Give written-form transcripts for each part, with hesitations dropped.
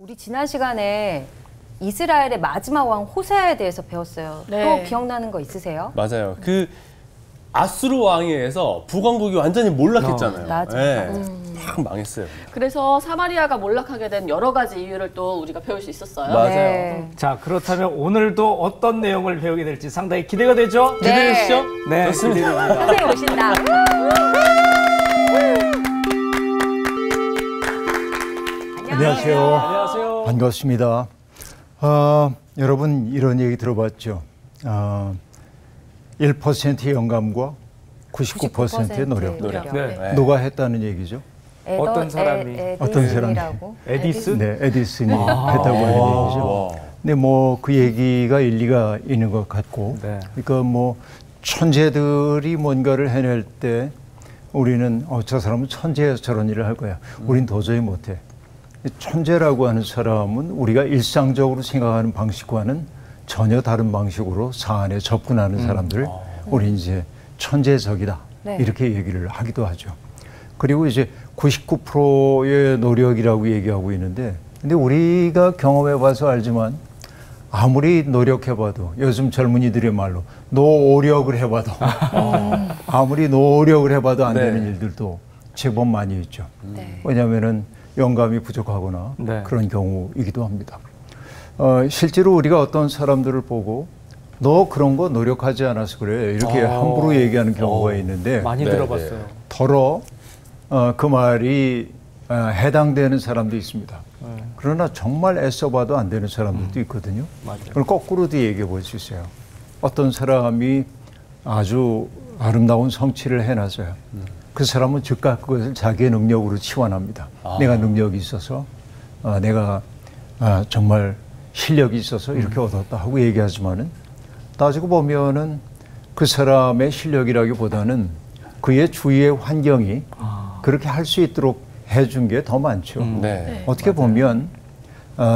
우리 지난 시간에 이스라엘의 마지막 왕 호세아에 대해서 배웠어요. 네. 또 기억나는 거 있으세요? 맞아요. 그 아수르 왕에 의해서 북왕국이 완전히 몰락했잖아요. 맞아. 막 망했어요. 그래서 사마리아가 몰락하게 된 여러 가지 이유를 또 우리가 배울 수 있었어요. 맞아요. 네. 자, 그렇다면 오늘도 어떤 내용을 배우게 될지 상당히 기대가 되죠? 네. 기대되시죠? 네, 좋습니다. 기대됩니다. 선생님 오신다. 안녕하세요. 안녕하세요. 반갑습니다. 여러분 이런 얘기 들어봤죠? 1%의 영감과 99%의 노력. 네. 누가 했다는 얘기죠? 어떤 사람이? 어떤 사람이? 에디슨? 네, 에디슨이 했다고 하는 얘기죠. 근데 뭐 그 얘기가 일리가 있는 것 같고, 네. 그러니까 뭐 천재들이 뭔가를 해낼 때 우리는 저 사람은 천재여서 저런 일을 할 거야. 우린 도저히 못해. 천재라고 하는 사람은 우리가 일상적으로 생각하는 방식과는 전혀 다른 방식으로 사안에 접근하는 사람들을 우리 이제 천재적이다. 네. 이렇게 얘기를 하기도 하죠. 그리고 이제 99%의 노력이라고 얘기하고 있는데, 근데 우리가 경험해 봐서 알지만 아무리 노력해봐도, 요즘 젊은이들의 말로 노력을 해봐도 아무리 노력을 해봐도 안 되는 일들도 제법 많이 있죠. 네. 왜냐하면은 영감이 부족하거나 네. 그런 경우이기도 합니다. 실제로 우리가 어떤 사람들을 보고 너 그런 거 노력하지 않아서 그래 이렇게 함부로 얘기하는 경우가 있는데 많이 네, 들어봤어요. 더러 그 말이 해당되는 사람도 있습니다. 그러나 정말 애써봐도 안 되는 사람들도 있거든요. 맞아요. 그걸 거꾸로도 얘기해 볼 수 있어요. 어떤 사람이 아주 아름다운 성취를 해놔서요. 그 사람은 즉각 그것을 자기의 능력으로 치환합니다. 내가 능력이 있어서 내가 정말 실력이 있어서 이렇게 얻었다 하고 얘기하지만은 따지고 보면은 그 사람의 실력이라기보다는 그의 주위의 환경이 그렇게 할 수 있도록 해준 게 더 많죠. 네. 어떻게 보면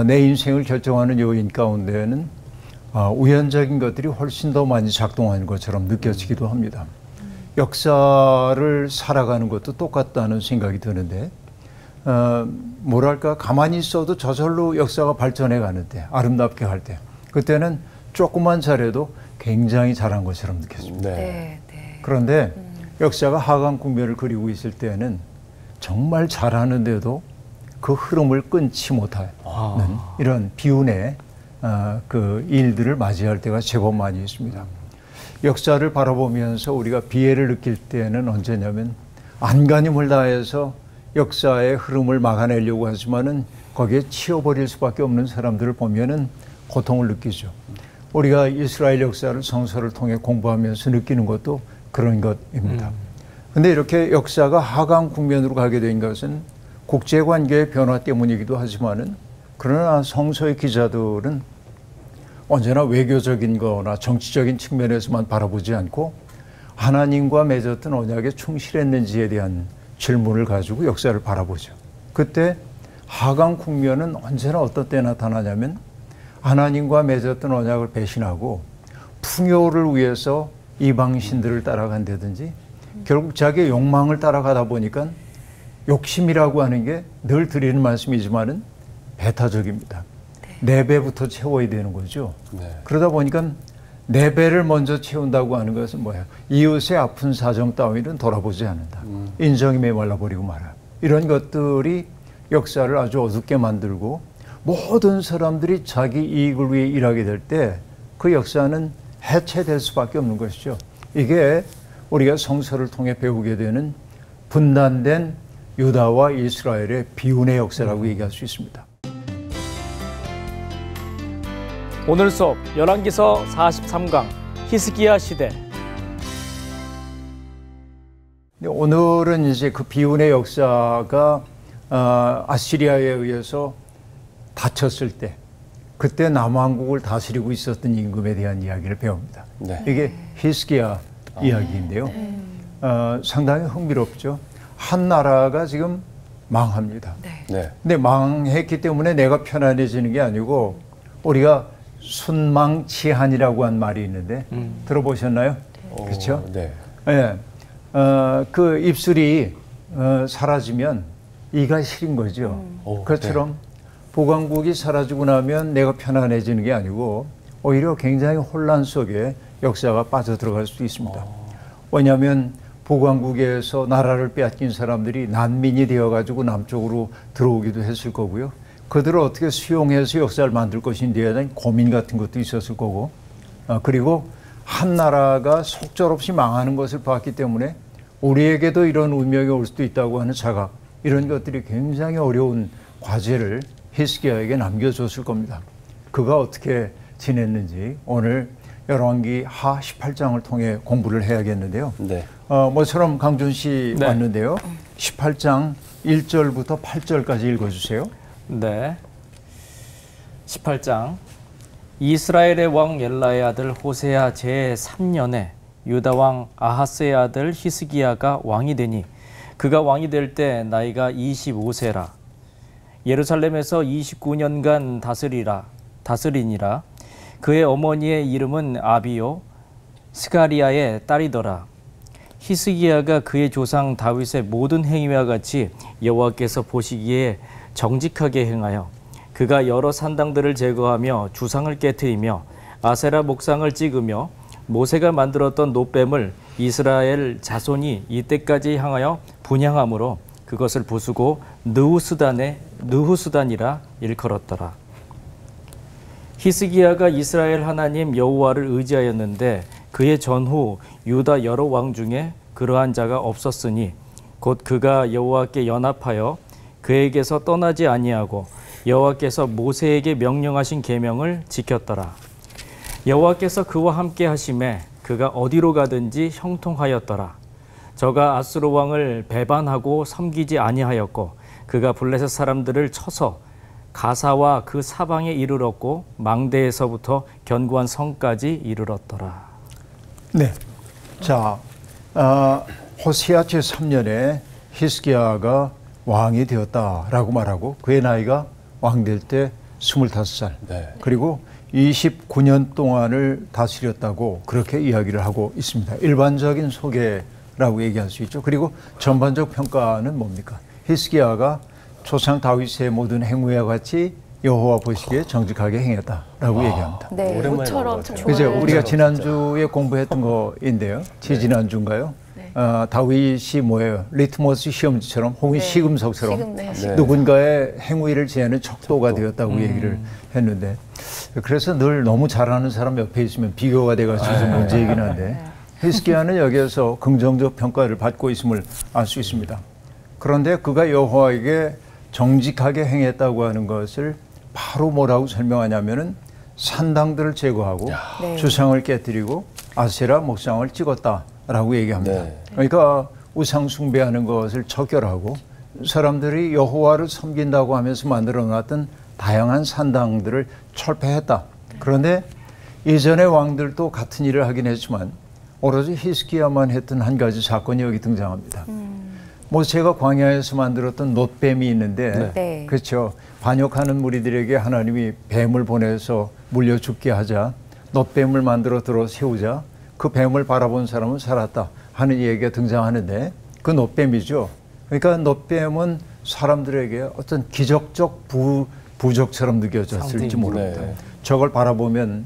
내 인생을 결정하는 요인 가운데는 우연적인 것들이 훨씬 더 많이 작동하는 것처럼 느껴지기도 합니다. 역사를 살아가는 것도 똑같다는 생각이 드는데 뭐랄까 가만히 있어도 저절로 역사가 발전해 가는데 아름답게 할 때 그때는 조금만 잘해도 굉장히 잘한 것처럼 느껴집니다. 네. 네. 네. 그런데 역사가 하강 국면을 그리고 있을 때는 정말 잘하는데도 그 흐름을 끊지 못하는 이런 비운의 그 일들을 맞이할 때가 제법 많이 있습니다. 역사를 바라보면서 우리가 비애를 느낄 때는 언제냐면 안간힘을 다해서 역사의 흐름을 막아내려고 하지만은 거기에 치여버릴 수밖에 없는 사람들을 보면은 고통을 느끼죠. 우리가 이스라엘 역사를 성서를 통해 공부하면서 느끼는 것도 그런 것입니다. 근데 이렇게 역사가 하강 국면으로 가게 된 것은 국제관계의 변화 때문이기도 하지만은 그러나 성서의 기자들은 언제나 외교적인 거나 정치적인 측면에서만 바라보지 않고 하나님과 맺었던 언약에 충실했는지에 대한 질문을 가지고 역사를 바라보죠. 그때 하강 국면은 언제나 어떤 때 나타나냐면 하나님과 맺었던 언약을 배신하고 풍요를 위해서 이방신들을 따라간다든지 결국 자기의 욕망을 따라가다 보니까 욕심이라고 하는 게 늘 드리는 말씀이지만은 배타적입니다. 네 배부터 채워야 되는 거죠. 네. 그러다 보니까 네 배를 먼저 채운다고 하는 것은 뭐야? 이웃의 아픈 사정 따위는 돌아보지 않는다. 인정이 메말라버리고 말아. 이런 것들이 역사를 아주 어둡게 만들고 모든 사람들이 자기 이익을 위해 일하게 될 때 그 역사는 해체될 수밖에 없는 것이죠. 이게 우리가 성서를 통해 배우게 되는 분단된 유다와 이스라엘의 비운의 역사라고 얘기할 수 있습니다. 오늘 수업 열왕기서 43강 히스기야 시대. 오늘은 이제 그 비운의 역사가 아시리아에 의해서 닫혔을 때 그때 남왕국을 다스리고 있었던 임금에 대한 이야기를 배웁니다. 네. 이게 히스기야 이야기인데요. 상당히 흥미롭죠. 한 나라가 지금 망합니다. 네. 근데 망했기 때문에 내가 편안해지는 게 아니고 우리가 순망치한이라고 한 말이 있는데 들어보셨나요? 그렇죠? 네. 예. 그 입술이 사라지면 이가 시린 거죠. 그것처럼 보강국이 사라지고 나면 내가 편안해지는 게 아니고 오히려 굉장히 혼란 속에 역사가 빠져들어갈 수도 있습니다. 왜냐하면 보강국에서 나라를 빼앗긴 사람들이 난민이 되어가지고 남쪽으로 들어오기도 했을 거고요. 그들을 어떻게 수용해서 역사를 만들 것인지에 대한 고민 같은 것도 있었을 거고, 그리고 한 나라가 속절없이 망하는 것을 봤기 때문에 우리에게도 이런 운명이 올 수도 있다고 하는 자각, 이런 것들이 굉장히 어려운 과제를 히스기야에게 남겨줬을 겁니다. 그가 어떻게 지냈는지 오늘 열왕기 하 18장을 통해 공부를 해야겠는데요. 네. 모처럼 강준 씨 네. 왔는데요. 18장 1절부터 8절까지 읽어주세요. 네. 18장. 이스라엘의 왕 엘라의 아들 호세아 제3년에 유다 왕 아하스의 아들 히스기야가 왕이 되니 그가 왕이 될 때 나이가 25세라. 예루살렘에서 29년간 다스리니라. 그의 어머니의 이름은 아비요 스가리아의 딸이더라. 히스기야가 그의 조상 다윗의 모든 행위와 같이 여호와께서 보시기에 정직하게 행하여 그가 여러 산당들을 제거하며 주상을 깨트리며 아세라 목상을 찍으며 모세가 만들었던 놋뱀을 이스라엘 자손이 이때까지 향하여 분향함으로 그것을 부수고 느후스단이라 일컬었더라. 히스기야가 이스라엘 하나님 여호와를 의지하였는데 그의 전후 유다 여러 왕 중에 그러한 자가 없었으니 곧 그가 여호와께 연합하여 그에게서 떠나지 아니하고 여호와께서 모세에게 명령하신 계명을 지켰더라. 여호와께서 그와 함께 하심에 그가 어디로 가든지 형통하였더라. 저가 아수르 왕을 배반하고 섬기지 아니하였고 그가 블레셋 사람들을 쳐서 가사와 그 사방에 이르렀고 망대에서부터 견고한 성까지 이르렀더라. 네. 자, 호세아 제3년에 히스기야가 왕이 되었다라고 말하고 그의 나이가 왕 될 때 25살. 네. 그리고 29년 동안을 다스렸다고 그렇게 이야기를 하고 있습니다. 일반적인 소개라고 얘기할 수 있죠. 그리고 전반적 평가는 뭡니까? 히스기야가 조상 다윗의 모든 행위와 같이 여호와 보시기에 정직하게 행했다라고 얘기합니다. 네. 오랜만에 모처럼 참 참 그죠? 좋아요. 우리가 지난주에 공부했던 거인데요. 지난주인가요? 네. 다윗이 뭐예요? 리트머스 시험지처럼 혹은 네. 시금석처럼 지금 네. 네. 누군가의 행위를 재는 척도가 되었다고 얘기를 했는데, 그래서 늘 너무 잘하는 사람 옆에 있으면 비교가 돼가지고 좀 문제이긴 한데 히스기야는 여기에서 긍정적 평가를 받고 있음을 알 수 있습니다. 그런데 그가 여호와에게 정직하게 행했다고 하는 것을 바로 뭐라고 설명하냐면은 산당들을 제거하고 네. 주상을 깨뜨리고 아세라 목상을 찍었다라고 얘기합니다. 네. 그러니까 우상 숭배하는 것을 척결하고 사람들이 여호와를 섬긴다고 하면서 만들어놨던 다양한 산당들을 철폐했다. 그런데 이전의 왕들도 같은 일을 하긴 했지만 오로지 히스기야만 했던 한 가지 사건이 여기 등장합니다. 모세가 광야에서 만들었던 놋뱀이 있는데 네. 그렇죠. 반역하는 무리들에게 하나님이 뱀을 보내서 물려 죽게 하자 놋뱀을 만들어 들어 세우자 그 뱀을 바라본 사람은 살았다 하는 얘기가 등장하는데 그 놋뱀이죠. 그러니까 놋뱀은 사람들에게 어떤 기적적 부적처럼 느껴졌을지 모릅니다. 네. 저걸 바라보면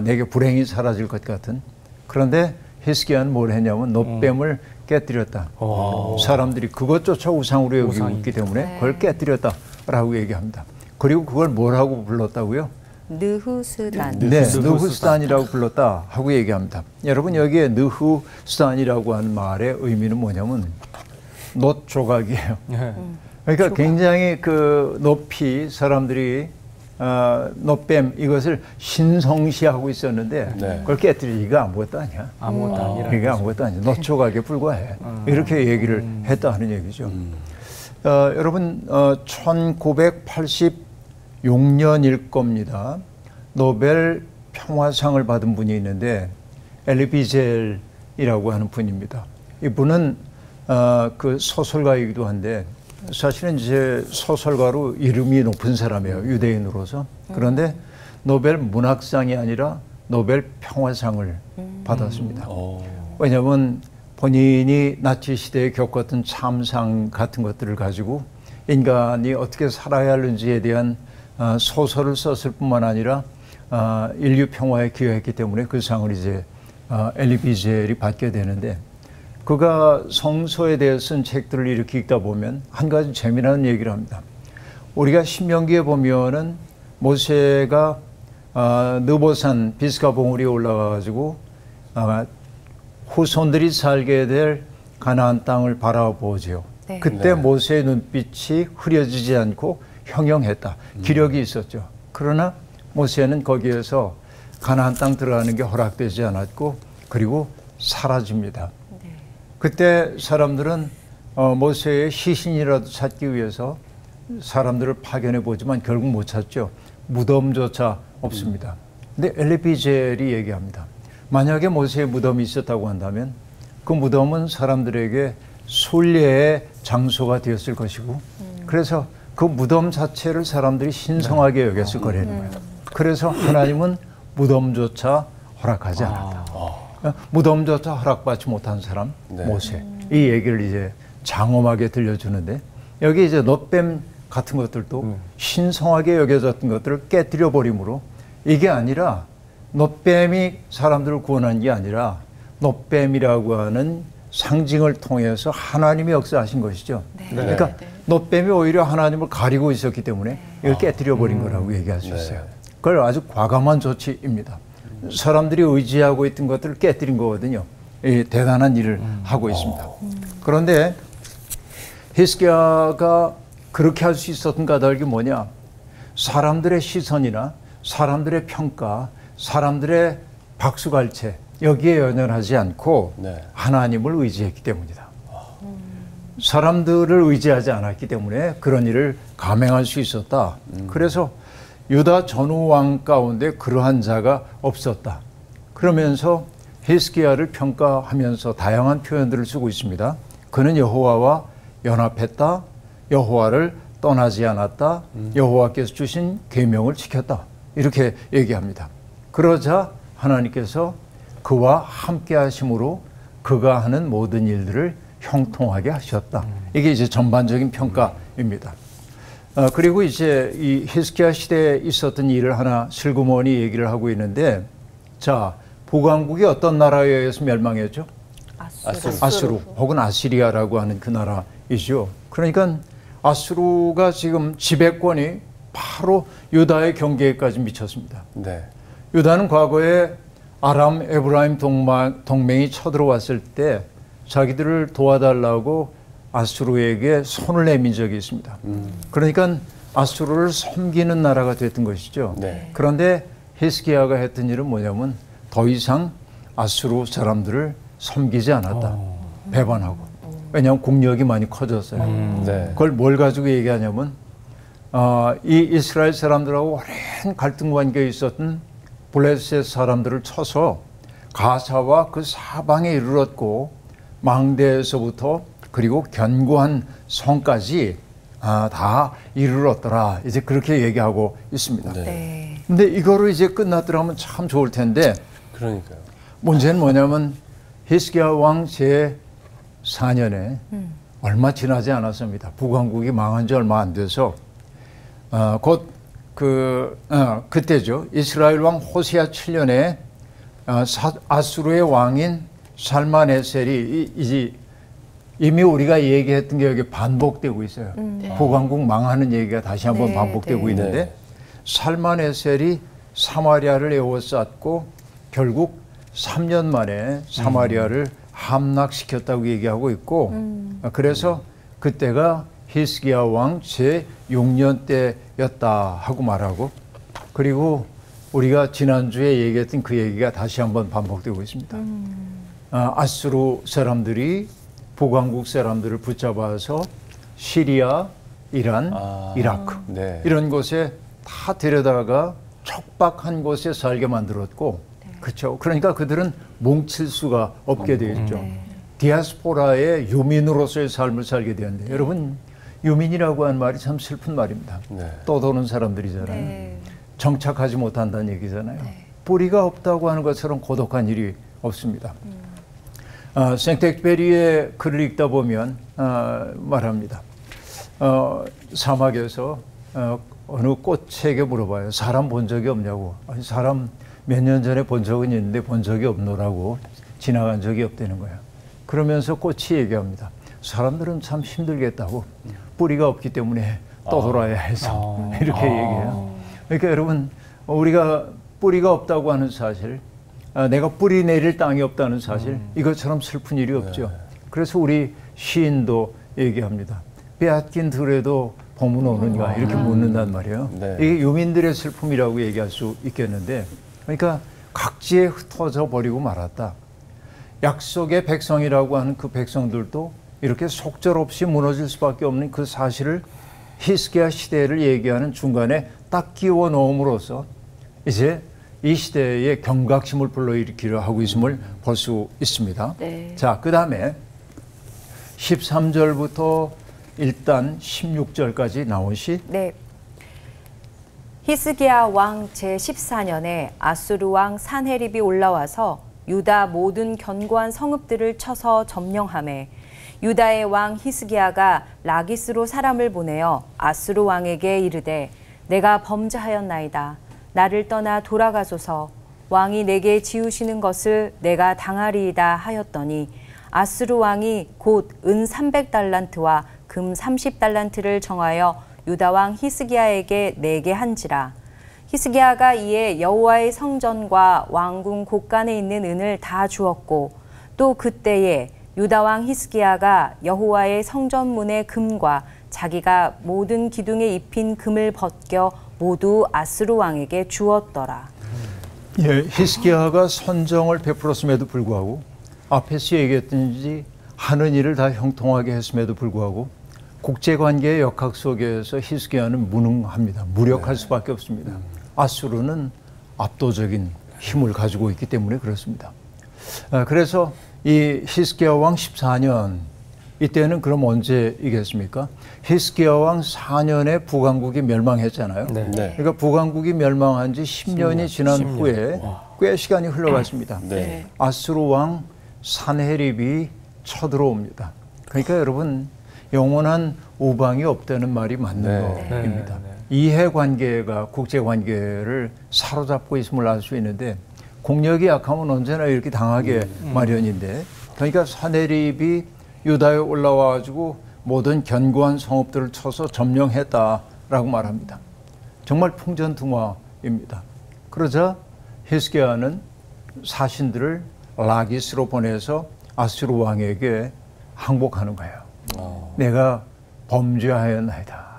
내게 불행이 사라질 것 같은. 그런데 히스기야는 뭘 했냐면 놋뱀을 깨뜨렸다. 사람들이 그것조차 우상으로 여기고 있기 때문에 그걸 깨뜨렸다라고 얘기합니다. 그리고 그걸 뭐라고 불렀다고요? 느후스단. 네, 느후스단이라고 불렀다 하고 얘기합니다. 여러분 여기에 느후스단이라고 하는 말의 의미는 뭐냐면 놋 조각이에요. 그러니까 굉장히 그 높이 사람들이 놋뱀 이것을 신성시하고 있었는데 네. 그걸 깨뜨리기가 아무것도 아니야. 아무것도 아니라. 이게 아무것도 아니야. 놋 조각에 불과해. 이렇게 얘기를 했다 하는 얘기죠. 여러분 1986년일 겁니다. 노벨 평화상을 받은 분이 있는데 엘리 비젤이라고 하는 분입니다. 이분은 그 소설가이기도 한데 사실은 이제 소설가로 이름이 높은 사람이에요. 유대인으로서. 그런데 노벨 문학상이 아니라 노벨 평화상을 받았습니다. 왜냐하면 본인이 나치 시대에 겪었던 참상 같은 것들을 가지고 인간이 어떻게 살아야 하는지에 대한 소설을 썼을 뿐만 아니라 인류 평화에 기여했기 때문에 그 상을 이제 엘리 비젤이 받게 되는데, 그가 성서에 대해 쓴 책들을 이렇게 읽다 보면 한 가지 재미나는 얘기를 합니다. 우리가 신명기에 보면은 모세가 느보산 비스가 봉우리에 올라가가지고 후손들이 살게 될 가나안 땅을 바라보죠. 네. 그때 네. 모세의 눈빛이 흐려지지 않고 형용했다. 기력이 있었죠. 그러나 모세는 거기에서 가나안 땅 들어가는 게 허락되지 않았고, 그리고 사라집니다. 네. 그때 사람들은 모세의 시신이라도 찾기 위해서 사람들을 파견해 보지만 결국 못 찾죠. 무덤조차 없습니다. 근데 엘리 비젤이 얘기합니다. 만약에 모세의 무덤이 있었다고 한다면 그 무덤은 사람들에게 순례의 장소가 되었을 것이고, 그래서 그 무덤 자체를 사람들이 신성하게 여겼을 거라는 거예요. 그래서 하나님은 무덤조차 허락하지 않았다. 무덤조차 허락받지 못한 사람, 네. 모세. 이 얘기를 이제 장엄하게 들려주는데, 여기 이제 놋뱀 같은 것들도 신성하게 여겨졌던 것들을 깨뜨려 버림으로, 이게 아니라 놋뱀이 사람들을 구원한 게 아니라 놋뱀이라고 하는 상징을 통해서 하나님이 역사하신 것이죠. 그러니까 놋뱀이 오히려 하나님을 가리고 있었기 때문에 이걸 깨뜨려 버린 거라고 얘기할 수 있어요. 그걸 아주 과감한 조치입니다. 사람들이 의지하고 있던 것들을 깨뜨린 거거든요. 이 대단한 일을 하고 있습니다. 그런데 히스기야가 그렇게 할 수 있었던 까닭이 뭐냐? 사람들의 시선이나 사람들의 평가, 사람들의 박수갈채, 여기에 연연하지 않고 네. 하나님을 의지했기 때문이다. 사람들을 의지하지 않았기 때문에 그런 일을 감행할 수 있었다. 그래서 유다 전후 왕 가운데 그러한 자가 없었다. 그러면서 히스기야를 평가하면서 다양한 표현들을 쓰고 있습니다. 그는 여호와와 연합했다. 여호와를 떠나지 않았다. 여호와께서 주신 계명을 지켰다. 이렇게 얘기합니다. 그러자 하나님께서 그와 함께 하심으로 그가 하는 모든 일들을 형통하게 하셨다. 이게 이제 전반적인 평가입니다. 그리고 이제 이 히스기야 시대에 있었던 일을 하나 슬그머니 얘기를 하고 있는데, 자, 북왕국이 어떤 나라에 의해서 멸망했죠? 아수르 혹은 아시리아라고 하는 그 나라이죠. 그러니까 아수르가 지금 지배권이 바로 유다의 경계까지 미쳤습니다. 네. 유다는 과거에 아람 에브라임 동맹이 쳐들어왔을 때 자기들을 도와달라고 아수르에게 손을 내민 적이 있습니다. 그러니까 아수르를 섬기는 나라가 됐던 것이죠. 네. 그런데 히스기야가 했던 일은 뭐냐면 더 이상 아수르 사람들을 섬기지 않았다. 배반하고. 왜냐하면 국력이 많이 커졌어요. 네. 그걸 뭘 가지고 얘기하냐면 이 이스라엘 사람들하고 오랜 갈등 관계에 있었던 블레셋 사람들을 쳐서 가사와 그 사방에 이르렀고, 망대에서부터 그리고 견고한 성까지 다 이르렀더라. 이제 그렇게 얘기하고 있습니다. 네. 근데 이거로 이제 끝났더라면 참 좋을 텐데, 그러니까요. 문제는 뭐냐면 히스기야 왕 제 4년에 얼마 지나지 않았습니다. 북왕국이 망한 지 얼마 안 돼서 곧 그때죠. 이스라엘 왕 호세아 7년에 아수르의 왕인 살만에셀이 이제 이미 우리가 얘기했던 게 여기 반복되고 있어요. 북왕국 망하는 얘기가 다시 한번 네, 반복되고 네. 있는데, 네. 살만에셀이 사마리아를 에워쌌고 결국 3년 만에 사마리아를 함락시켰다고 얘기하고 있고, 그래서 그때가 히스기야 왕 제 6년 때였다 하고 말하고, 그리고 우리가 지난주에 얘기했던 그 얘기가 다시 한번 반복되고 있습니다. 아수르 사람들이 북왕국 사람들을 붙잡아서 시리아, 이란, 이라크 네. 이런 곳에 다 데려다가 척박한 곳에 살게 만들었고, 그렇죠. 그러니까 그들은 뭉칠 수가 없게 되어 있죠. 디아스포라의 유민으로서의 삶을 살게 되었는데, 여러분 유민이라고 하는 말이 참 슬픈 말입니다. 네. 떠도는 사람들이잖아요. 네. 정착하지 못한다는 얘기잖아요. 뿌리가 없다고 하는 것처럼 고독한 일이 없습니다. 생텍베리의 글을 읽다 보면 말합니다. 사막에서 어느 꽃에게 물어봐요. 사람 본 적이 없냐고. 아니, 사람 몇 년 전에 본 적은 있는데 본 적이 없노라고. 지나간 적이 없다는 거예요. 그러면서 꽃이 얘기합니다. 사람들은 참 힘들겠다고. 뿌리가 없기 때문에 떠돌아야 해서 이렇게 얘기해요. 그러니까 여러분, 우리가 뿌리가 없다고 하는 사실, 내가 뿌리 내릴 땅이 없다는 사실, 이것처럼 슬픈 일이 없죠. 그래서 우리 시인도 얘기합니다. 빼앗긴 들에도 봄은 오는가 이렇게 묻는단 말이에요. 네. 이게 유민들의 슬픔이라고 얘기할 수 있겠는데, 그러니까 각지에 흩어져 버리고 말았다. 약속의 백성이라고 하는 그 백성들도 이렇게 속절없이 무너질 수밖에 없는 그 사실을 히스기야 시대를 얘기하는 중간에 딱 끼워 넣음으로써 이제 이 시대의 경각심을 불러일으키려 하고 있음을 볼 수 있습니다. 네. 자, 그 다음에 13절부터 일단 16절까지 나온 시. 네. 히스기야 왕 제14년에 아수르 왕 산헤립이 올라와서 유다 모든 견고한 성읍들을 쳐서 점령하매 유다의 왕 히스기야가 라기스로 사람을 보내어 아수르 왕에게 이르되 내가 범죄하였나이다. 나를 떠나 돌아가소서. 왕이 내게 지우시는 것을 내가 당하리이다 하였더니 아수르 왕이 곧 은 300달란트와 금 30달란트를 정하여 유다 왕 히스기야에게 내게 한지라. 히스기야가 이에 여호와의 성전과 왕궁 곳간에 있는 은을 다 주었고 또 그때에 유다 왕 히스기야가 여호와의 성전문의 금과 자기가 모든 기둥에 입힌 금을 벗겨 모두 아수르 왕에게 주었더라. 예, 히스기야가 선정을 베풀었음에도 불구하고 앞에서 얘기했던지 하는 일을 다 형통하게 했음에도 불구하고 국제관계의 역학 속에서 히스기야는 무능합니다. 무력할 수밖에 없습니다. 아수르는 압도적인 힘을 가지고 있기 때문에 그렇습니다. 그래서 이 히스기야 왕 14년 이때는 그럼 언제이겠습니까? 히스기야 왕 4년에 북왕국이 멸망했잖아요. 네. 네. 그러니까 북왕국이 멸망한 지 10년이 지난 10년. 후에 꽤 시간이 흘러갔습니다. 네. 아수르 왕 산헤립이 쳐들어옵니다. 그러니까 여러분 영원한 우방이 없다는 말이 맞는 네. 겁니다. 네. 이해관계가 국제관계를 사로잡고 있음을 알 수 있는데 국력이 약하면 언제나 이렇게 당하게 마련인데 그러니까 산헤립이 유다에 올라와가지고 모든 견고한 성읍들을 쳐서 점령했다라고 말합니다. 정말 풍전등화입니다. 그러자 히스기야는 사신들을 라기스로 보내서 아수르 왕에게 항복하는 거예요. 내가 범죄하였나이다.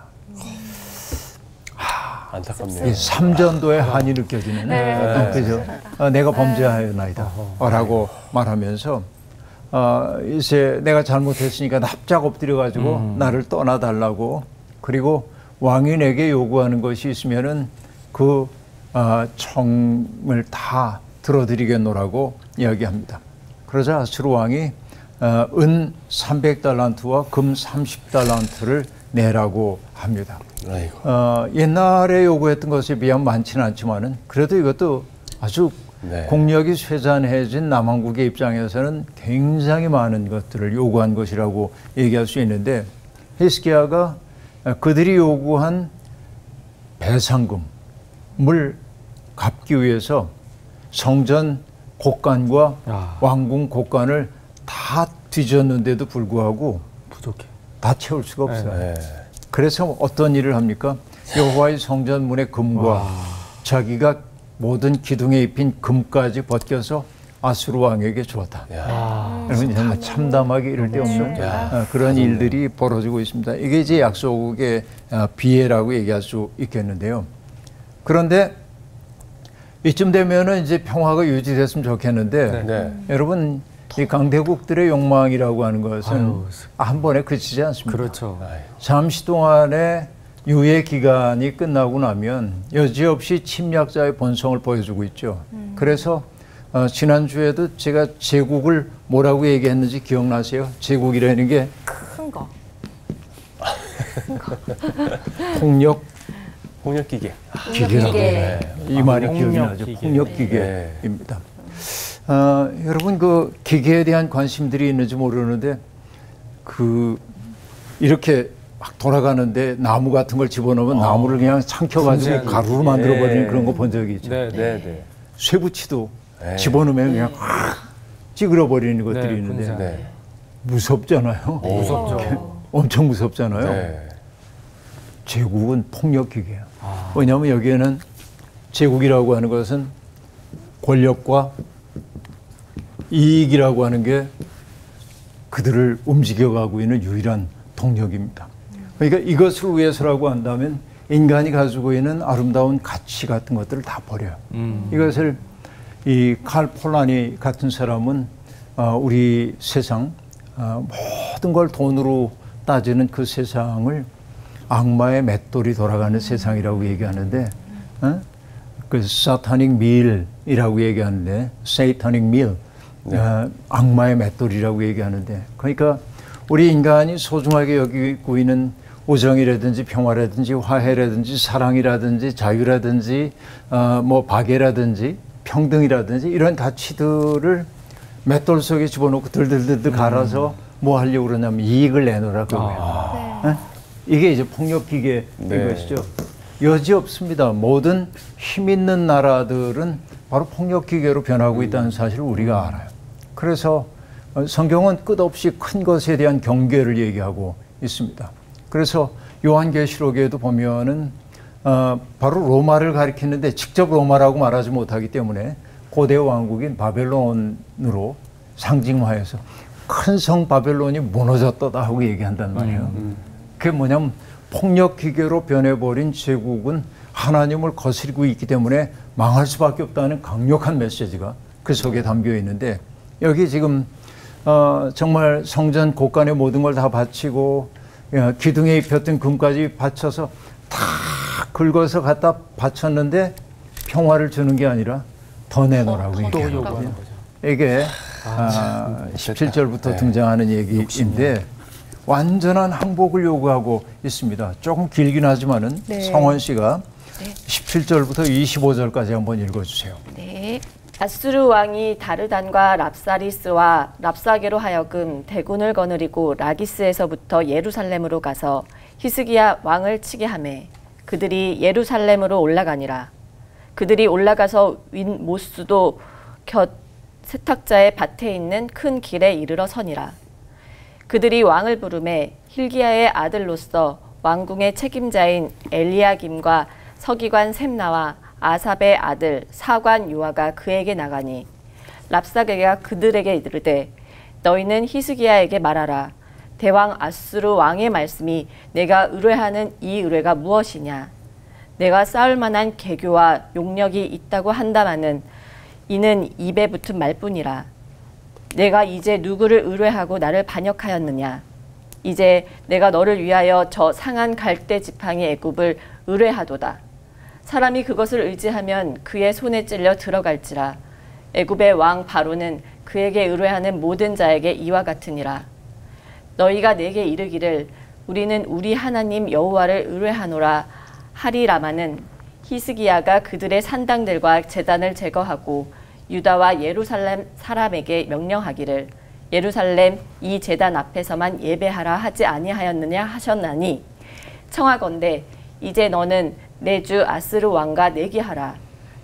안타깝네요. 이 삼전도의 한이 느껴지는 그죠? 내가 범죄하였나이다 라고 말하면서 이제 내가 잘못했으니까 납작 엎드려가지고 나를 떠나달라고 그리고 왕이 내게 요구하는 것이 있으면은 그 청을 다 들어드리겠노라고 이야기합니다. 그러자 아수르 왕이 은 300달란트와 금 30달란트를 내라고 합니다. 아이고. 옛날에 요구했던 것에 비하면 많지는 않지만은 그래도 이것도 아주 네. 국력이 쇠잔해진 남한국의 입장에서는 굉장히 많은 것들을 요구한 것이라고 얘기할 수 있는데 히스기야가 그들이 요구한 배상금을 갚기 위해서 성전 곳간과 왕궁 곳간을 다 뒤졌는데도 불구하고 부족해. 다 채울 수가 없어요. 네. 그래서 어떤 일을 합니까? 여호와의 성전 문의 금과 자기가 모든 기둥에 입힌 금까지 벗겨서 아수르 왕에게 주었다. 여러분 정말 참담하게 이를 데 없는 그런 일들이 벌어지고 있습니다. 이게 이제 약속의 비애라고 얘기할 수 있겠는데요. 그런데 이쯤 되면은 이제 평화가 유지됐으면 좋겠는데 네. 여러분 이 강대국들의 욕망이라고 하는 것은 한 번에 그치지 않습니다. 그렇죠. 잠시 동안의 유예 기간이 끝나고 나면 여지없이 침략자의 본성을 보여주고 있죠. 그래서 지난주에도 제가 제국을 뭐라고 얘기했는지 기억나세요? 제국이라는 게 큰 거. 폭력 홍역기계. 기계라고 해요. 이 말이 기억이 폭력 나죠. 기계. 폭력 기계입니다. 여러분 그 기계에 대한 관심들이 있는지 모르는데 그 이렇게 막 돌아가는데 나무 같은 걸 집어넣으면 나무를 그냥 삼켜가지고 분쇄하는- 가루로 만들어버리는 예. 그런 거 본 적이 있죠. 네, 네, 네. 쇠붙이도 네. 집어넣으면 그냥 확 찌그러버리는 것들이 있는데 분쇄하는. 네. 무섭잖아요. 무섭죠. 엄청 무섭잖아요. 네. 제국은 폭력기계예요. 왜냐하면 여기에는 제국이라고 하는 것은 권력과 이익이라고 하는 게 그들을 움직여가고 있는 유일한 동력입니다. 그러니까 이것을 위해서라고 한다면 인간이 가지고 있는 아름다운 가치 같은 것들을 다 버려요. 이것을 이 칼 폴라니 같은 사람은 우리 세상 모든 걸 돈으로 따지는 그 세상을 악마의 맷돌이 돌아가는 세상이라고 얘기하는데 그 사타닉 밀이라고 얘기하는데 세이타닉 밀 악마의 맷돌이라고 얘기하는데 그러니까 우리 인간이 소중하게 여기고 있는 우정이라든지 평화라든지 화해라든지 사랑이라든지 자유라든지 뭐 박애라든지 평등이라든지 이런 가치들을 맷돌 속에 집어넣고 들들들 갈아서 뭐 하려고 그러냐면 이익을 내놓으라고 해요. 이게 이제 폭력기계인 네. 것이죠. 여지 없습니다. 모든 힘 있는 나라들은 바로 폭력기계로 변하고 있다는 사실을 우리가 알아요. 그래서 성경은 끝없이 큰 것에 대한 경계를 얘기하고 있습니다. 그래서 요한계시록에도 보면은 바로 로마를 가리키는데 직접 로마라고 말하지 못하기 때문에 고대 왕국인 바벨론으로 상징화해서 큰 성 바벨론이 무너졌다 하고 얘기한단 말이에요. 그게 뭐냐면 폭력기계로 변해버린 제국은 하나님을 거스리고 있기 때문에 망할 수밖에 없다는 강력한 메시지가 그 속에 담겨 있는데 여기 지금 정말 성전 곳간의 모든 걸 다 바치고 기둥에 입혔던 금까지 바쳐서 다 긁어서 갖다 바쳤는데 평화를 주는 게 아니라 더 내놓으라고 얘기해요. 이게 17절부터 등장하는 얘기인데 완전한 항복을 요구하고 있습니다. 조금 길긴 하지만은 성원 씨가 17절부터 25절까지 한번 읽어주세요. 네. 아수르 왕이 다르단과 랍사리스와 랍사게로 하여금 대군을 거느리고 라기스에서부터 예루살렘으로 가서 히스기야 왕을 치게 하매 그들이 예루살렘으로 올라가니라. 그들이 올라가서 윈 모스도 곁 세탁자의 밭에 있는 큰 길에 이르러 서니라. 그들이 왕을 부르매 hil기야의 아들로서 왕궁의 책임자인 엘리야김과 서기관 셈나와 아삽의 아들 사관 요아가 그에게 나가니 랍사게가 그들에게 이르되 너희는 히스기야에게 말하라. 대왕 아수르 왕의 말씀이 내가 의뢰하는 이 의뢰가 무엇이냐. 내가 쌓을 만한 계교와 용력이 있다고 한다마는 이는 입에 붙은 말뿐이라. 내가 이제 누구를 의뢰하고 나를 반역하였느냐. 이제 내가 너를 위하여 저 상한 갈대 지팡이 애굽을 의뢰하도다. 사람이 그것을 의지하면 그의 손에 찔려 들어갈지라. 애굽의 왕 바로는 그에게 의뢰하는 모든 자에게 이와 같으니라. 너희가 내게 이르기를 우리는 우리 하나님 여호와를 의뢰하노라 하리라마는 히스기야가 그들의 산당들과 제단을 제거하고 유다와 예루살렘 사람에게 명령하기를 예루살렘 이 제단 앞에서만 예배하라 하지 아니하였느냐 하셨나니 청하건대 이제 너는 내 주 아스르 왕과 내기하라.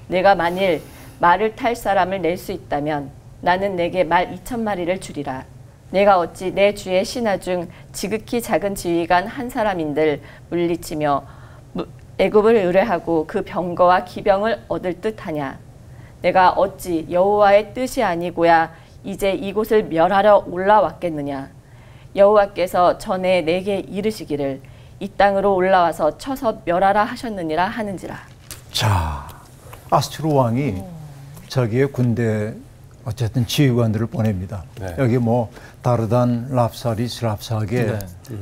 내가 만일 말을 탈 사람을 낼 수 있다면 나는 내게 말 2,000마리를 주리라. 내가 어찌 내 주의 신하 중 지극히 작은 지휘관 한 사람인들 물리치며 애굽을 의뢰하고 그 병거와 기병을 얻을 듯하냐. 내가 어찌 여호와의 뜻이 아니고야 이제 이곳을 멸하러 올라왔겠느냐. 여호와께서 전에 내게 이르시기를 이 땅으로 올라와서 쳐서 멸하라 하셨느니라 하는지라. 자, 아수르 왕이 자기의 군대 어쨌든 지휘관들을 보냅니다. 네. 여기 뭐 다르단, 랍사리스, 랍사게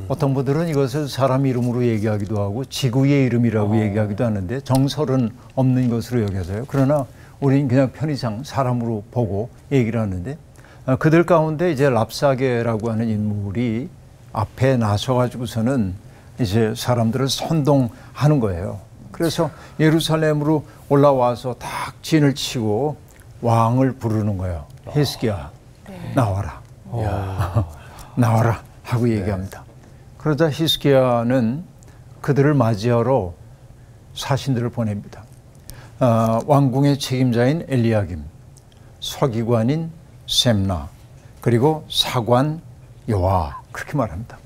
어떤 분들은 이것을 사람 이름으로 얘기하기도 하고 지구의 이름이라고 얘기하기도 하는데 정설은 없는 것으로 여겨져요. 그러나 우리는 그냥 편의상 사람으로 보고 얘기를 하는데 그들 가운데 이제 랍사게라고 하는 인물이 앞에 나서가지고서는 이제 사람들을 선동하는 거예요. 그래서 예루살렘으로 올라와서 딱 진을 치고 왕을 부르는 거예요. 히스기야 나와라. 나와라 하고 얘기합니다. 그러자 히스기야는 그들을 맞이하러 사신들을 보냅니다. 왕궁의 책임자인 엘리야김, 서기관인 셈나, 그리고 사관 요아, 그렇게 말합니다.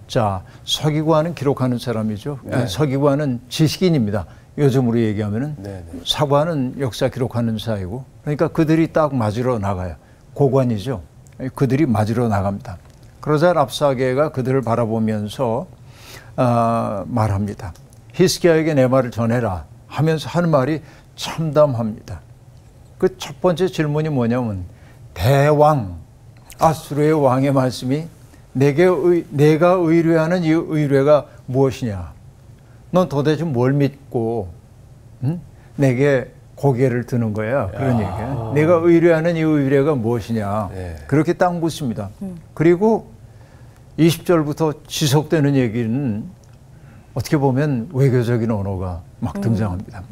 자, 서기관은 기록하는 사람이죠. 네. 서기관은 지식인입니다. 요즘으로 얘기하면은 네, 네. 사관은 역사 기록하는 사이고, 그러니까 그들이 딱 맞으러 나가요. 고관이죠. 그들이 맞으러 나갑니다. 그러자 랍사게가 그들을 바라보면서 말합니다. 히스기야에게 내 말을 전해라 하면서 하는 말이 참담합니다. 그 첫 번째 질문이 뭐냐면, 대왕 아수르의 왕의 말씀이 내가 의뢰하는 이 의뢰가 무엇이냐? 넌 도대체 뭘 믿고 내게 고개를 드는 거야? 그런 얘기야. 내가 의뢰하는 이 의뢰가 무엇이냐? 네. 그렇게 딱 묻습니다. 그리고 20절부터 지속되는 얘기는 어떻게 보면 외교적인 언어가 막 등장합니다.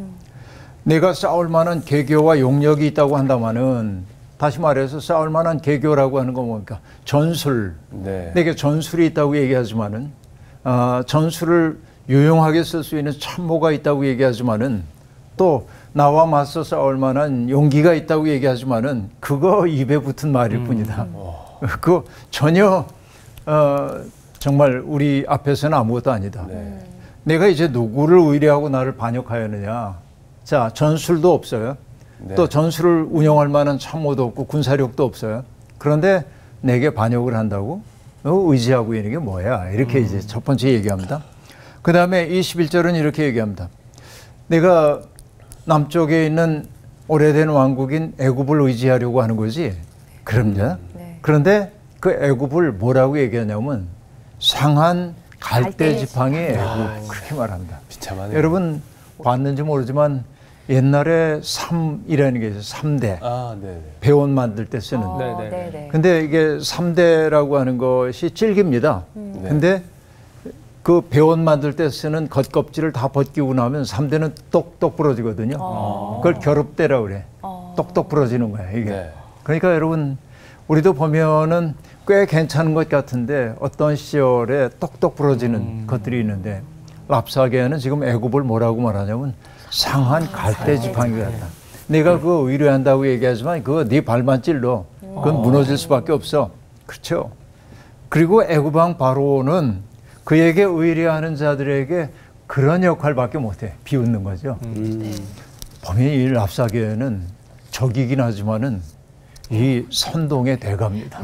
내가 싸울 만한 계교와 용력이 있다고 한다마는, 다시 말해서 싸울 만한 계교라고 하는 건 뭡니까? 전술. 네. 내게 전술이 있다고 얘기하지만은, 전술을 유용하게 쓸 수 있는 참모가 있다고 얘기하지만은, 또 나와 맞서 싸울 만한 용기가 있다고 얘기하지만은, 그거 입에 붙은 말일 뿐이다. 그거 전혀 정말 우리 앞에서는 아무것도 아니다. 네. 내가 이제 누구를 의뢰하고 나를 반역하였느냐? 자, 전술도 없어요. 네. 또 전술을 운영할 만한 참모도 없고 군사력도 없어요. 그런데 내게 반역을 한다고? 의지하고 있는 게 뭐야? 이렇게 이제 첫 번째 얘기합니다. 그 다음에 21절은 이렇게 얘기합니다. 내가 남쪽에 있는 오래된 왕국인 애굽을 의지하려고 하는 거지. 그럼요. 네. 그런데 그 애굽을 뭐라고 얘기하냐면 상한 갈대 지팡이 애굽, 그렇게 말합니다. 비참하네요. 여러분 봤는지 모르지만 옛날에 삼이라는 게 있어요. 3대. 아, 네. 배원 만들 때 쓰는. 네. 네네. 근데 이게 3대라고 하는 것이 질깁니다. 근데 그 배원 만들 때 쓰는 겉껍질을 다 벗기고 나면 3대는 똑똑 부러지거든요. 그걸 겨룹대라고 그래. 똑똑 부러지는 거야, 이게. 네. 그러니까 여러분, 우리도 보면은 꽤 괜찮은 것 같은데 어떤 시절에 똑똑 부러지는 것들이 있는데, 랍사게는 지금 애굽을 뭐라고 말하냐면 상한 갈대 지팡이 같다. 내가 그거 의뢰한다고 얘기하지만 그거 네 발만 찔러. 그건 무너질 수밖에 없어. 그렇죠? 그리고 애굽 왕 바로는 그에게 의뢰하는 자들에게 그런 역할밖에 못해. 비웃는 거죠. 보면 이 랍사게는 적이긴 하지만은 이 선동의 대가입니다.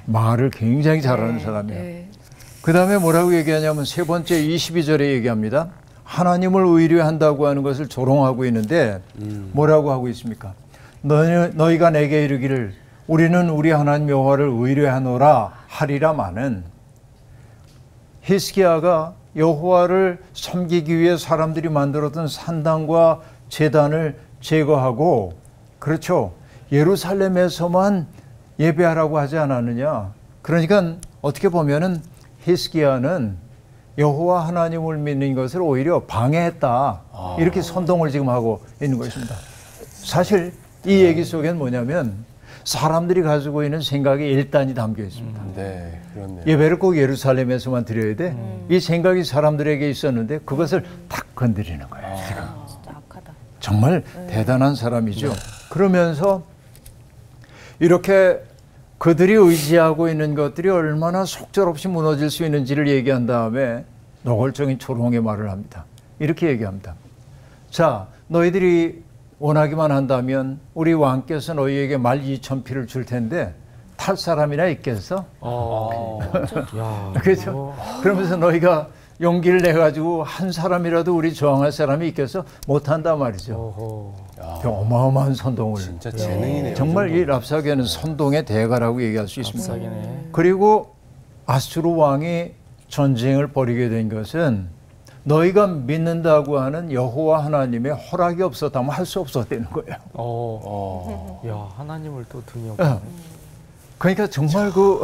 말을 굉장히 잘하는 사람이에요. 그 다음에 뭐라고 얘기하냐면 세 번째 22절에 얘기합니다. 하나님을 의뢰한다고 하는 것을 조롱하고 있는데 뭐라고 하고 있습니까? 너희가 내게 이르기를 우리는 우리 하나님 여호와를 의뢰하노라 하리라마는, 히스기야가 여호와를 섬기기 위해 사람들이 만들었던 산당과 제단을 제거하고, 그렇죠, 예루살렘에서만 예배하라고 하지 않았느냐. 그러니까 어떻게 보면은 히스기야는 여호와 하나님을 믿는 것을 오히려 방해했다. 이렇게 선동을 지금 하고 있는 것입니다. 사실 이 얘기 속엔 뭐냐면 사람들이 가지고 있는 생각이 일단이 담겨 있습니다. 네, 그렇네요. 예배를 꼭 예루살렘에서만 드려야 돼. 이 생각이 사람들에게 있었는데 그것을 탁 건드리는 거예요. 지금. 진짜 악하다. 정말 대단한 사람이죠. 그러면서 이렇게 그들이 의지하고 있는 것들이 얼마나 속절없이 무너질 수 있는지를 얘기한 다음에 노골적인 조롱의 말을 합니다. 이렇게 얘기합니다. 자, 너희들이 원하기만 한다면 우리 왕께서 너희에게 말 2,000피를 줄 텐데 탈 사람이나 있겠어? 그렇죠? 그러면서 너희가 용기를 내가지고 한 사람이라도 우리 저항할 사람이 있겠어? 못한단 말이죠. 어마어마한 선동을. 진짜 재능이네요. 정말 이 랍사게는 선동의 대가라고 얘기할 수 있습니다. 랍사게네. 그리고 아수르 왕이 전쟁을 벌이게 된 것은 너희가 믿는다고 하는 여호와 하나님의 허락이 없었다면 할 수 없었다는 거예요. 야, 하나님을 또 등에 업네. 그러니까 정말 그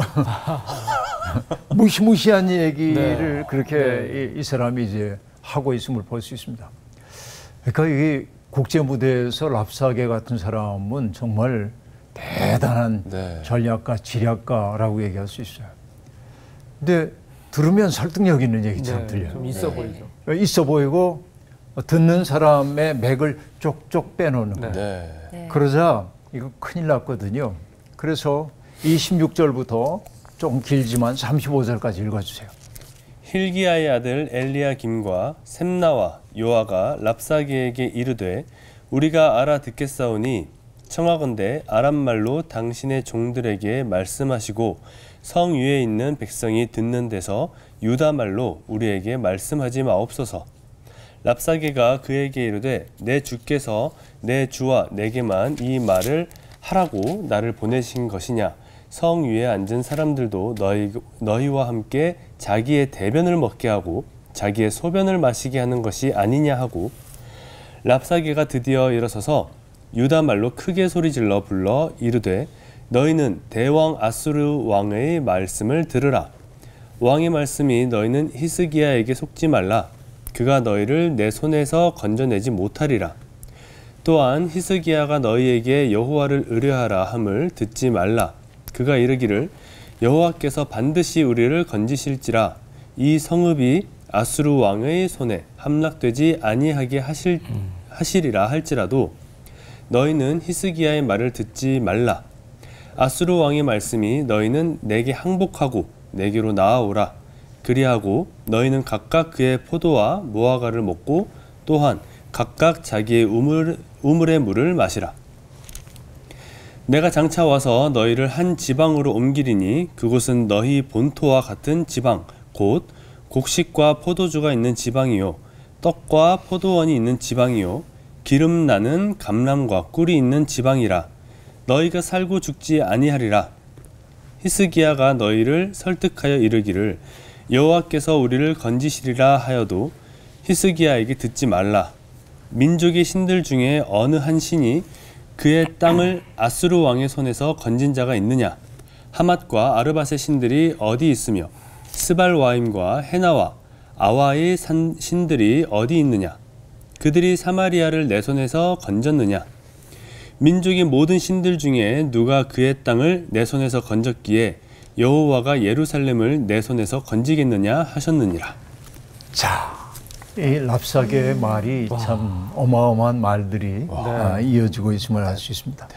무시무시한 얘기를 그렇게 이 사람이 이제 하고 있음을 볼 수 있습니다. 그러니까 이 국제 무대에서 랍사게 같은 사람은 정말 대단한 전략가, 지략가라고 얘기할 수 있어요. 근데 들으면 설득력 있는 얘기처럼 들려요. 좀 있어 보이죠. 있어 보이고 듣는 사람의 맥을 쪽쪽 빼놓는 거예요. 네. 네. 그러자 이거 큰일 났거든요. 그래서 26절부터 좀 길지만 35절까지 읽어주세요. 힐기야의 아들 엘리야김과 셈나와 요아가 랍사게에게 이르되 우리가 알아듣겠사오니 청하건대 아람말로 당신의 종들에게 말씀하시고 성 위에 있는 백성이 듣는 데서 유다말로 우리에게 말씀하지 마옵소서. 랍사게가 그에게 이르되 내 주께서 내 주와 내게만 이 말을 하라고 나를 보내신 것이냐. 성 위에 앉은 사람들도 너희와 함께 자기의 대변을 먹게 하고 자기의 소변을 마시게 하는 것이 아니냐 하고 랍사게가 드디어 일어서서 유다 말로 크게 소리질러 불러 이르되 너희는 대왕 아수르 왕의 말씀을 들으라. 왕의 말씀이 너희는 히스기야에게 속지 말라. 그가 너희를 내 손에서 건져내지 못하리라. 또한 히스기야가 너희에게 여호와를 의뢰하라 함을 듣지 말라. 그가 이르기를 여호와께서 반드시 우리를 건지실지라. 이 성읍이 아수르 왕의 손에 함락되지 아니하게 하시리라 할지라도 너희는 히스기야의 말을 듣지 말라. 아수르 왕의 말씀이 너희는 내게 항복하고 내게로 나아오라. 그리하고 너희는 각각 그의 포도와 무화과를 먹고 또한 각각 자기의 우물의 물을 마시라. 내가 장차 와서 너희를 한 지방으로 옮기리니 그곳은 너희 본토와 같은 지방 곧 곡식과 포도주가 있는 지방이요 떡과 포도원이 있는 지방이요 기름 나는 감람과 꿀이 있는 지방이라. 너희가 살고 죽지 아니하리라. 히스기야가 너희를 설득하여 이르기를 여호와께서 우리를 건지시리라 하여도 히스기야에게 듣지 말라. 민족의 신들 중에 어느 한 신이 그의 땅을 아수르 왕의 손에서 건진 자가 있느냐? 하맛과 아르밧의 신들이 어디 있으며 스발와임과 헤나와 아와의 신들이 어디 있느냐? 그들이 사마리아를 내 손에서 건졌느냐? 민족의 모든 신들 중에 누가 그의 땅을 내 손에서 건졌기에 여호와가 예루살렘을 내 손에서 건지겠느냐 하셨느니라. 자, 이 랍사게의 말이 참 어마어마한 말들이 이어지고 있음을 알 수 있습니다.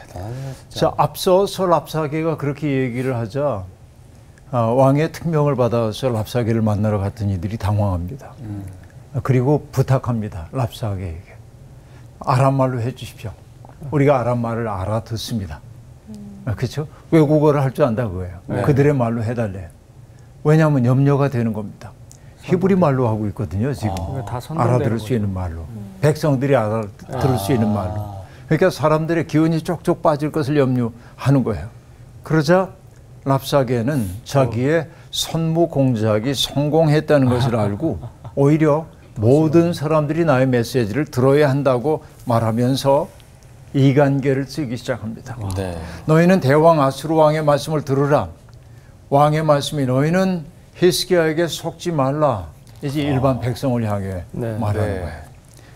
자, 앞서서 랍사게가 그렇게 얘기를 하자 왕의 특명을 받아서 랍사게를 만나러 갔던 이들이 당황합니다. 그리고 부탁합니다. 랍사게에게 아람말로 해주십시오. 우리가 아람말을 알아듣습니다. 그렇죠? 외국어를 할 줄 안다 그거예요. 네. 그들의 말로 해달래요. 왜냐하면 염려가 되는 겁니다. 히브리 말로 하고 있거든요. 지금 다 선동되는 알아들을 수 있는 말로 백성들이 알아들을 수 있는 말로. 그러니까 사람들의 기운이 쪽쪽 빠질 것을 염려하는 거예요. 그러자 랍사게는 자기의 선무 공작이 성공했다는 것을 알고 오히려 모든 사람들이 나의 메시지를 들어야 한다고 말하면서 이간계를 쓰기 시작합니다. 네. 너희는 대왕 아수르 왕의 말씀을 들으라. 왕의 말씀이 너희는 히스기야에게 속지 말라. 이제 일반 백성을 향해 말하는 거예요.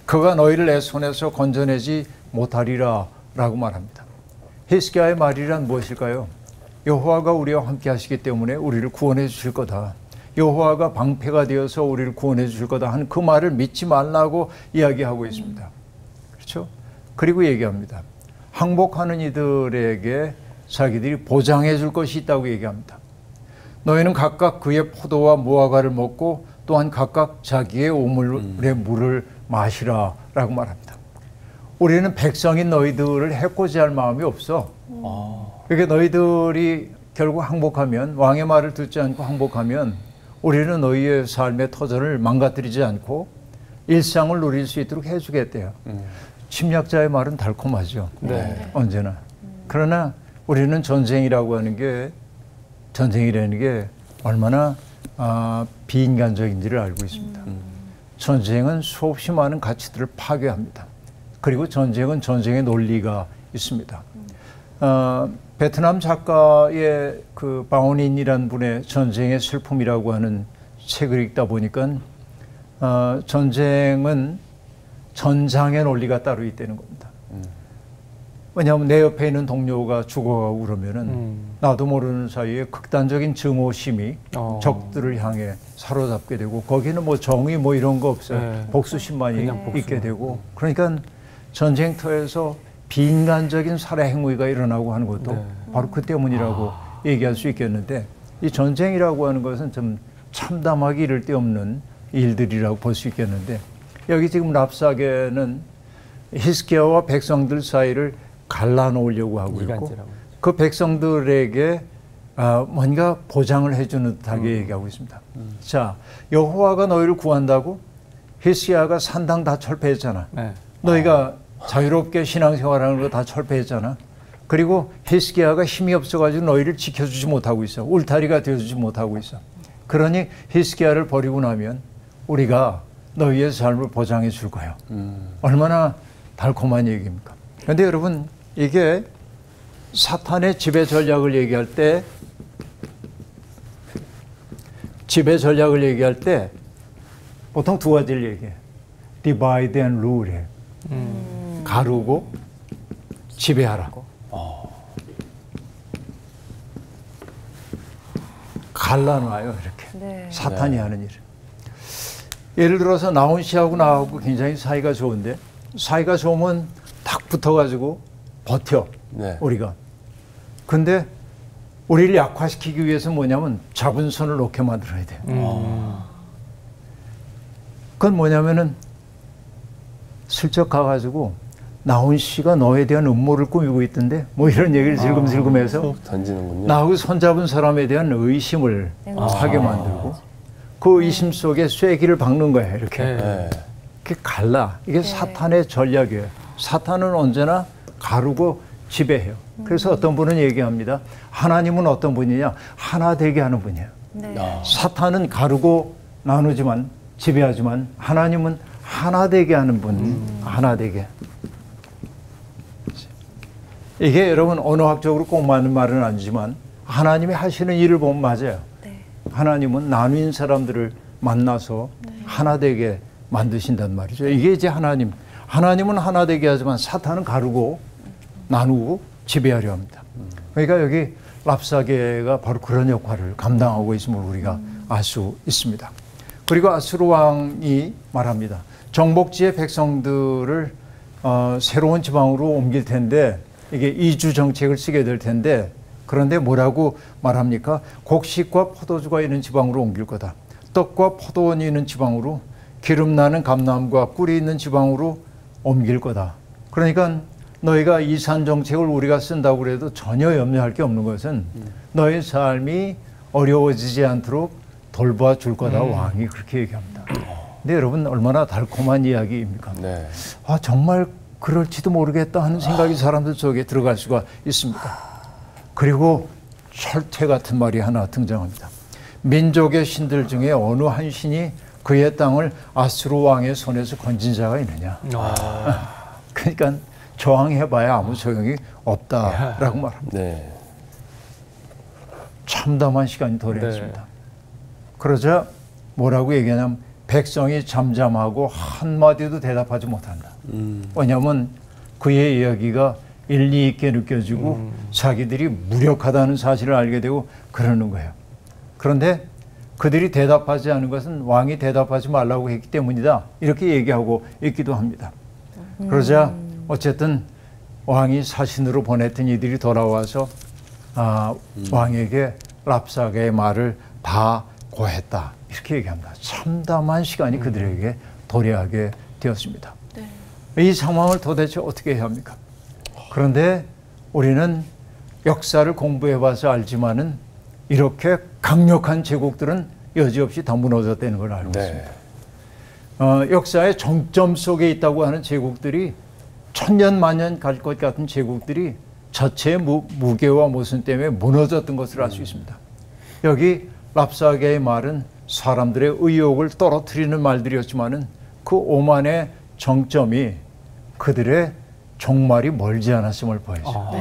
그가 너희를 내 손에서 건져내지 못하리라 라고 말합니다. 히스기야의 말이란 무엇일까요? 여호와가 우리와 함께 하시기 때문에 우리를 구원해 주실 거다. 여호와가 방패가 되어서 우리를 구원해 주실 거다 하는 그 말을 믿지 말라고 이야기하고 있습니다. 그렇죠? 그리고 얘기합니다. 항복하는 이들에게 자기들이 보장해 줄 것이 있다고 얘기합니다. 너희는 각각 그의 포도와 무화과를 먹고 또한 각각 자기의 우물의 물을 마시라 라고 말합니다. 우리는 백성인 너희들을 해코지할 마음이 없어. 그러니까 너희들이 결국 항복하면 왕의 말을 듣지 않고 항복하면 우리는 너희의 삶의 터전을 망가뜨리지 않고 일상을 누릴 수 있도록 해주겠대요. 침략자의 말은 달콤하죠. 네. 언제나. 그러나 우리는 전쟁이라는 게 얼마나 비인간적인지를 알고 있습니다. 전쟁은 수없이 많은 가치들을 파괴합니다. 그리고 전쟁은 전쟁의 논리가 있습니다. 베트남 작가의 그 바오닌이라는 분의 전쟁의 슬픔이라고 하는 책을 읽다 보니까 전쟁은 전장의 논리가 따로 있다는 겁니다. 왜냐하면 내 옆에 있는 동료가 죽어가고 그러면은 나도 모르는 사이에 극단적인 증오심이 적들을 향해 사로잡게 되고 거기는 뭐 정의 뭐 이런 거 없어요. 네. 복수심만이 있게 되고 그러니까 전쟁터에서 비인간적인 살해 행위가 일어나고 하는 것도 바로 그 때문이라고 얘기할 수 있겠는데 이 전쟁이라고 하는 것은 좀 참담하기 이를 데 없는 일들이라고 볼 수 있겠는데 여기 지금 랍사게는 히스기야와 백성들 사이를 갈라놓으려고 하고 있고 그 백성들에게 뭔가 보장을 해주는 듯하게 얘기하고 있습니다. 자, 여호와가 너희를 구한다고 히스기야가 산당 다 철폐했잖아. 네. 너희가 자유롭게 신앙생활하는 거 다 철폐했잖아. 그리고 히스기야가 힘이 없어가지고 너희를 지켜주지 못하고 있어. 울타리가 되어주지 못하고 있어. 그러니 히스기야를 버리고 나면 우리가 너희의 삶을 보장해 줄 거야. 얼마나 달콤한 얘기입니까? 그런데 여러분 이게 사탄의 지배 전략을 얘기할 때 보통 두 가지를 얘기해. divide and rule. 가르고 지배하라. 갈라놔요 이렇게. 네. 사탄이 하는 일. 예를 들어서 나온 씨하고 나하고 굉장히 사이가 좋은데 사이가 좋으면 딱 붙어가지고 버텨. 네. 우리가. 근데 우리를 약화시키기 위해서 뭐냐면 잡은 손을 놓게 만들어야 돼. 그건 뭐냐면은 슬쩍 가가지고 나온 씨가 너에 대한 음모를 꾸미고 있던데 뭐 이런 얘기를 슬금슬금해서 던지는군요. 나하고 손잡은 사람에 대한 의심을 하게 만들고 그 의심 속에 쐐기를 박는 거야 이렇게. 네. 이렇게 갈라. 이게 사탄의 전략이에요. 사탄은 언제나 가르고 지배해요. 그래서 어떤 분은 얘기합니다. 하나님은 어떤 분이냐? 하나 되게 하는 분이에요. 네. 사탄은 가르고 나누지만 지배하지만 하나님은 하나 되게 하는 분. 하나 되게. 이게 여러분 언어학적으로 꼭 맞는 말은 아니지만 하나님이 하시는 일을 보면 맞아요. 네. 하나님은 나뉜 사람들을 만나서 하나 되게 만드신단 말이죠. 이게 이제 하나님은 하나 되게 하지만 사탄은 가르고 나누고 지배하려 합니다. 그러니까 여기 랍사게가 바로 그런 역할을 감당하고 있음을 우리가 알 수 있습니다. 그리고 아수르 왕이 말합니다. 정복지의 백성들을 새로운 지방으로 옮길 텐데 이게 이주 정책을 쓰게 될 텐데 그런데 뭐라고 말합니까? 곡식과 포도주가 있는 지방으로 옮길 거다. 떡과 포도원이 있는 지방으로 기름 나는 감람과 꿀이 있는 지방으로 옮길 거다. 그러니까 너희가 이산 정책을 우리가 쓴다고 그래도 전혀 염려할 게 없는 것은 너의 삶이 어려워지지 않도록 돌봐줄 거다. 왕이 그렇게 얘기합니다. 근데 여러분 얼마나 달콤한 이야기입니까? 네. 아 정말 그럴지도 모르겠다 하는 생각이 사람들 속에 들어갈 수가 있습니다. 그리고 철퇴 같은 말이 하나 등장합니다. 민족의 신들 중에 어느 한 신이 그의 땅을 아수르 왕의 손에서 건진 자가 있느냐. 그러니까 저항해봐야 아무 소용이 없다라고 말합니다. 네. 참담한 시간이 도래했습니다. 그러자 뭐라고 얘기하냐면 백성이 잠잠하고 한마디도 대답하지 못한다. 왜냐하면 그의 이야기가 일리 있게 느껴지고 자기들이 무력하다는 사실을 알게 되고 그러는 거예요. 그런데 그들이 대답하지 않은 것은 왕이 대답하지 말라고 했기 때문이다. 이렇게 얘기하고 있기도 합니다. 그러자 어쨌든 왕이 사신으로 보냈던 이들이 돌아와서 왕에게 랍사게의 말을 다 고했다. 이렇게 얘기합니다. 참담한 시간이 그들에게 도래하게 되었습니다. 이 상황을 도대체 어떻게 해야 합니까? 그런데 우리는 역사를 공부해봐서 알지만은 이렇게 강력한 제국들은 여지없이 다 무너졌다는 걸 알고 있습니다. 역사의 정점 속에 있다고 하는 제국들이 천년 만년 갈 것 같은 제국들이 자체의 무게와 모순 때문에 무너졌던 것을 알 수 있습니다. 여기 랍사게의 말은 사람들의 의욕을 떨어뜨리는 말들이었지만은 그 오만의 정점이 그들의 종말이 멀지 않았음을 보여줍니다.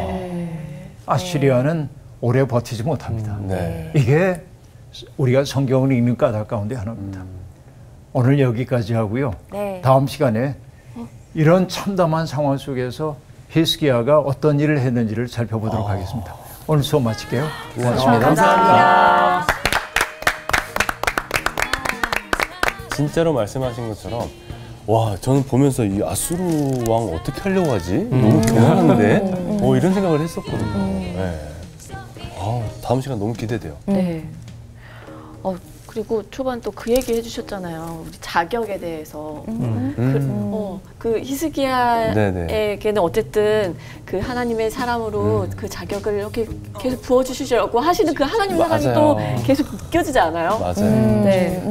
아시리아는 오래 버티지 못합니다. 네. 이게 우리가 성경을 읽는 까닭 가운데 하나입니다. 오늘 여기까지 하고요. 네. 다음 시간에 이런 참담한 상황 속에서 히스기야가 어떤 일을 했는지를 살펴보도록 하겠습니다. 오늘 수업 마칠게요. 고맙습니다. 감사합니다. 진짜로 말씀하신 것처럼 와 저는 보면서 이 아수르 왕 어떻게 하려고 하지? 너무 대단한데? 이런 생각을 했었거든요. 네. 다음 시간 너무 기대돼요. 네. 그리고 초반 또 그 얘기 해주셨잖아요. 우리 자격에 대해서. 그 히스기야에게는 어쨌든 그 하나님의 사람으로 그 자격을 이렇게 계속 부어주시려고 하시는 그 하나님 사랑이 또 계속 느껴지지 않아요? 맞아요. 네.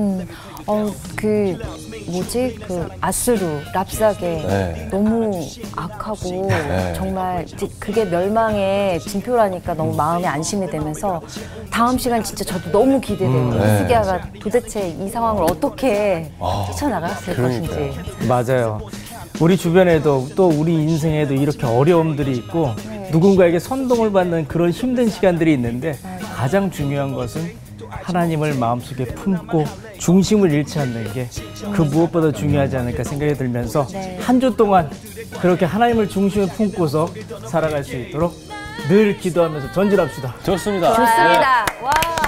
그 아수르, 랍사게 네. 너무 악하고 네. 정말 그게 멸망의 징표라니까 너무 마음이 안심이 되면서 다음 시간 진짜 저도 너무 기대돼요. 히스기야가 도대체 이 상황을 어떻게 뛰쳐나갔을 그러니까요. 것인지. 맞아요. 우리 주변에도 또 우리 인생에도 이렇게 어려움들이 있고 누군가에게 선동을 받는 그런 힘든 시간들이 있는데 가장 중요한 것은 하나님을 마음속에 품고 중심을 잃지 않는 게 그 무엇보다 중요하지 않을까 생각이 들면서 한 주 동안 그렇게 하나님을 중심에 품고서 살아갈 수 있도록 늘 기도하면서 전진합시다. 좋습니다. 좋습니다. 와.